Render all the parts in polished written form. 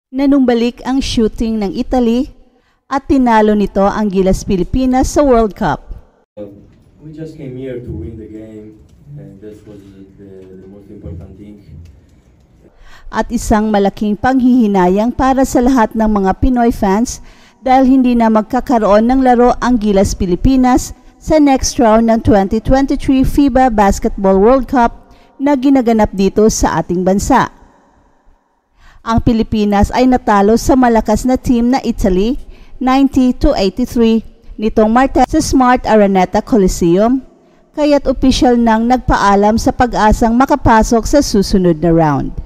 Nanumbalik ang shooting ng Italy at tinalo nito ang Gilas Pilipinas sa World Cup. We just came here to win the game and that was the most important thing. At isang malaking panghihinayang para sa lahat ng mga Pinoy fans dahil hindi na magkakaroon ng laro ang Gilas Pilipinas sa next round ng 2023 FIBA Basketball World Cup na ginaganap dito sa ating bansa. Ang Pilipinas ay natalo sa malakas na team na Italy 90-83 nitong Martes sa Smart Araneta Coliseum, kaya't opisyal nang nagpaalam sa pag-asang makapasok sa susunod na round.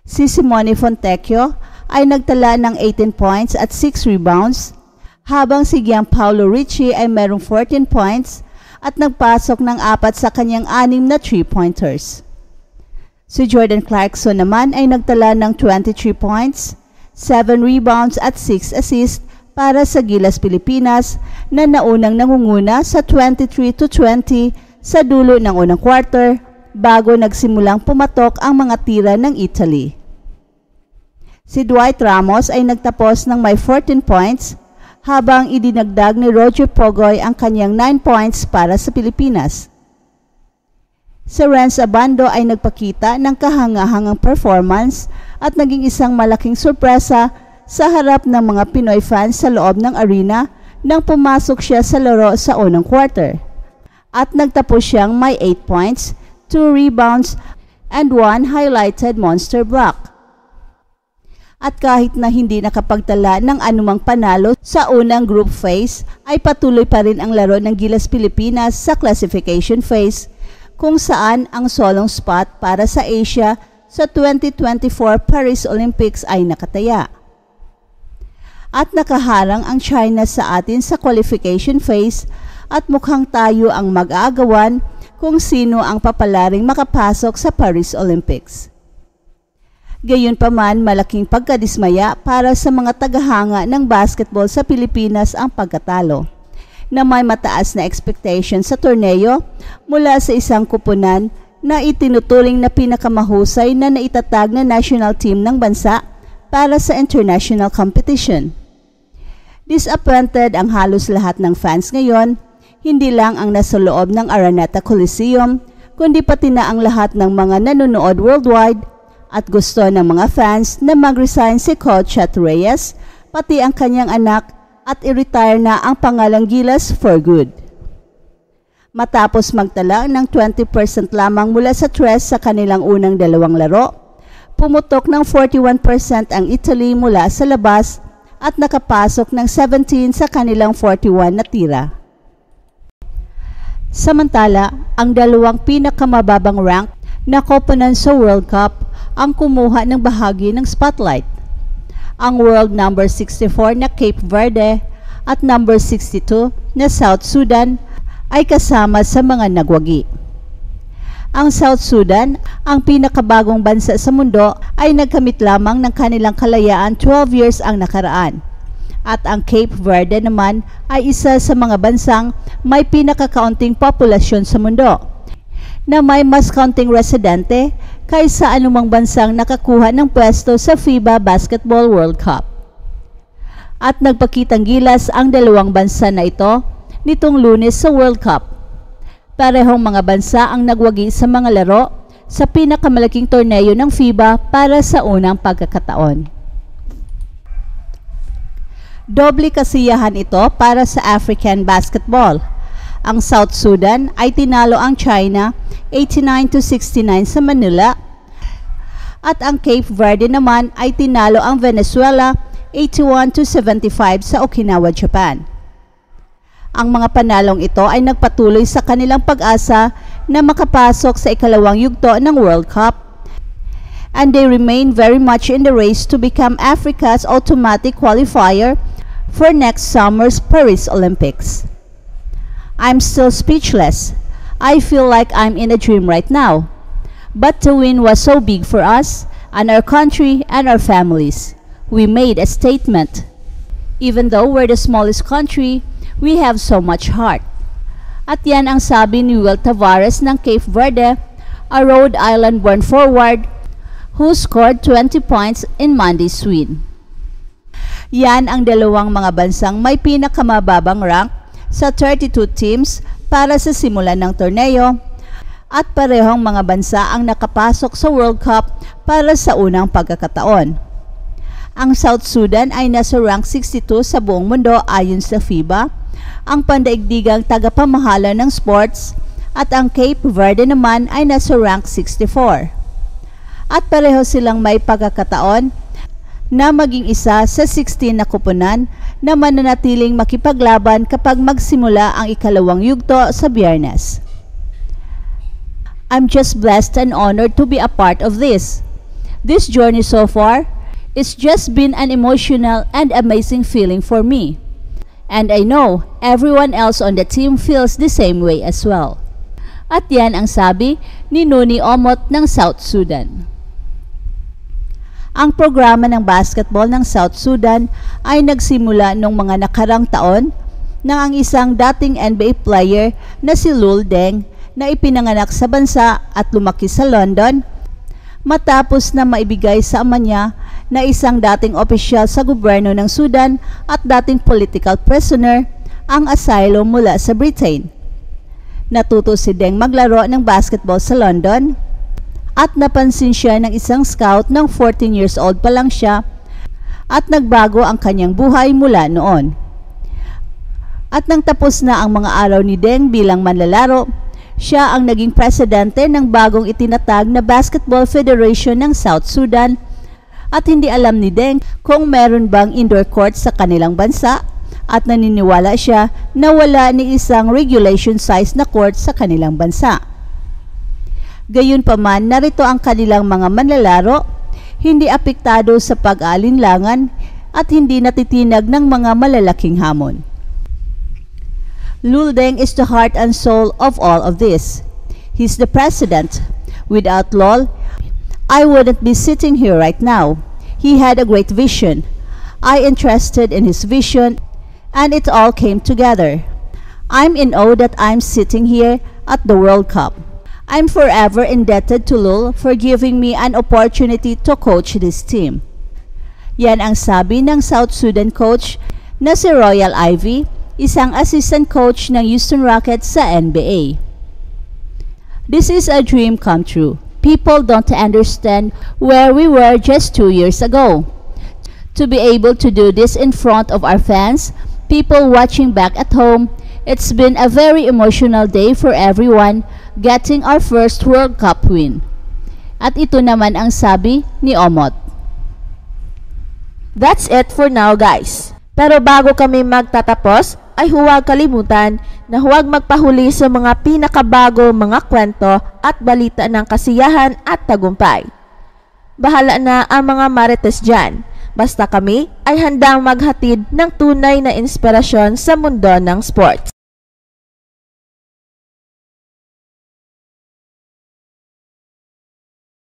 Si Simone Fontecchio ay nagtala ng 18 points at 6 rebounds, habang si Gianpaolo Ricci ay merong 14 points at nagpasok ng 4 sa kanyang 6 na 3-pointers. Si Jordan Clarkson naman ay nagtala ng 23 points, 7 rebounds at 6 assists para sa Gilas Pilipinas na naunang nangunguna sa 23-20 sa dulo ng unang quarter bago nagsimulang pumatok ang mga tira ng Italy. Si Dwight Ramos ay nagtapos ng may 14 points habang idinagdag ni Roger Pogoy ang kanyang 9 points para sa Pilipinas. Si Renz Abando ay nagpakita ng kahangahangang performance at naging isang malaking sorpresa sa harap ng mga Pinoy fans sa loob ng arena nang pumasok siya sa laro sa unang quarter. At nagtapos siyang may 8 points, 2 rebounds, and 1 highlighted monster block. At kahit na hindi nakapagtala ng anumang panalo sa unang group phase, ay patuloy pa rin ang laro ng Gilas Pilipinas sa classification phase, kung saan ang solong spot para sa Asia sa 2024 Paris Olympics ay nakataya. At nakaharang ang China sa atin sa qualification phase at mukhang tayo ang mag-aagawan kung sino ang papalaring makapasok sa Paris Olympics. Gayunpaman, malaking pagkadismaya para sa mga tagahanga ng basketball sa Pilipinas ang pagkatalo, na may mataas na expectation sa torneo mula sa isang kupunan na itinuturing na pinakamahusay na naitatag na national team ng bansa para sa international competition. Disappointed ang halos lahat ng fans ngayon, hindi lang ang nasa loob ng Araneta Coliseum, kundi pati na ang lahat ng mga nanonood worldwide, at gusto ng mga fans na mag-resign si Coach Chat Reyes, pati ang kanyang anak, at i-retire na ang pangalang Gilas for good. Matapos magtala ng 20% lamang mula sa tres sa kanilang unang dalawang laro, pumutok ng 41% ang Italy mula sa labas at nakapasok ng 17 sa kanilang 41 na tira. Samantala, ang dalawang pinakamababang rank na koponan sa World Cup ang kumuha ng bahagi ng spotlight. Ang world number 64 na Cape Verde at number 62 na South Sudan ay kasama sa mga nagwagi. Ang South Sudan, ang pinakabagong bansa sa mundo, ay nagkamit lamang ng kanilang kalayaan 12 years ang nakaraan. At ang Cape Verde naman ay isa sa mga bansang may pinakakaunting populasyon sa mundo, na may mas kaunting residente kaysa anumang bansang nakakuha ng pwesto sa FIBA Basketball World Cup. At nagpakitang gilas ang dalawang bansa na ito nitong Lunes sa World Cup. Parehong mga bansa ang nagwagi sa mga laro sa pinakamalaking torneo ng FIBA para sa unang pagkakataon. Doble kasiyahan ito para sa African basketball. Ang South Sudan ay tinalo ang China 89-69 sa Manila at ang Cape Verde naman ay tinalo ang Venezuela 81-75 sa Okinawa, Japan. Ang mga panalong ito ay nagpatuloy sa kanilang pag-asa na makapasok sa ikalawang yugto ng World Cup, and they remain very much in the race to become Africa's automatic qualifier for next summer's Paris Olympics. I'm still speechless. I feel like I'm in a dream right now. But the win was so big for us and our country and our families. We made a statement. Even though we're the smallest country, we have so much heart. At yan ang sabi ni Will Tavares ng Cape Verde, a Rhode Island-born forward who scored 20 points in Monday's win. Yan ang dalawang mga bansang may pinakamababang rank sa 32 teams para sa simulan ng torneo at parehong mga bansa ang nakapasok sa World Cup para sa unang pagkakataon. Ang South Sudan ay nasa rank 62 sa buong mundo ayon sa FIBA, ang pandaigdigang tagapamahala ng sports, at ang Cape Verde naman ay nasa rank 64. At pareho silang may pagkakataon na maging isa sa 16 na kupunan na mananatiling makipaglaban kapag magsimula ang ikalawang yugto sa Biyernes. I'm just blessed and honored to be a part of this. This journey so far, it's just been an emotional and amazing feeling for me. And I know everyone else on the team feels the same way as well. At yan ang sabi ni Noni Omot ng South Sudan. Ang programa ng basketball ng South Sudan ay nagsimula noong mga nakarang taon nang ang isang dating NBA player na si Lul Deng na ipinanganak sa bansa at lumaki sa London matapos na maibigay sa ama niya na isang dating opisyal sa gobyerno ng Sudan at dating political prisoner ang asylum mula sa Britain. Natuto si Deng maglaro ng basketball sa London at napansin siya ng isang scout ng 14 years old pa lang siya at nagbago ang kanyang buhay mula noon. At nang tapos na ang mga araw ni Deng bilang manlalaro, siya ang naging presidente ng bagong itinatag na Basketball Federation ng South Sudan at hindi alam ni Deng kung meron bang indoor court sa kanilang bansa at naniniwala siya na wala ni isang regulation size na court sa kanilang bansa. Gayunpaman, narito ang kanilang mga manlalaro, hindi apektado sa pag-alinlangan at hindi natitinag ng mga malalaking hamon. Lul Deng is the heart and soul of all of this. He's the president. Without Lul, I wouldn't be sitting here right now. He had a great vision. I entrusted in his vision and it all came together. I'm in awe that I'm sitting here at the World Cup. I'm forever indebted to Lul for giving me an opportunity to coach this team. Yan ang sabi ng South Sudan coach na si Royal Ivy, isang assistant coach ng Houston Rockets sa NBA. This is a dream come true. People don't understand where we were just 2 years ago. To be able to do this in front of our fans, people watching back at home, it's been a very emotional day for everyone getting our first World Cup win. At ito naman ang sabi ni Omot. That's it for now, guys. Pero bago kami magtatapos, ay huwag kalimutan na huwag magpahuli sa mga pinakabago mga kwento at balita ng kasiyahan at tagumpay. Bahala na ang mga marites dyan. Basta kami ay handang maghatid ng tunay na inspirasyon sa mundo ng sports.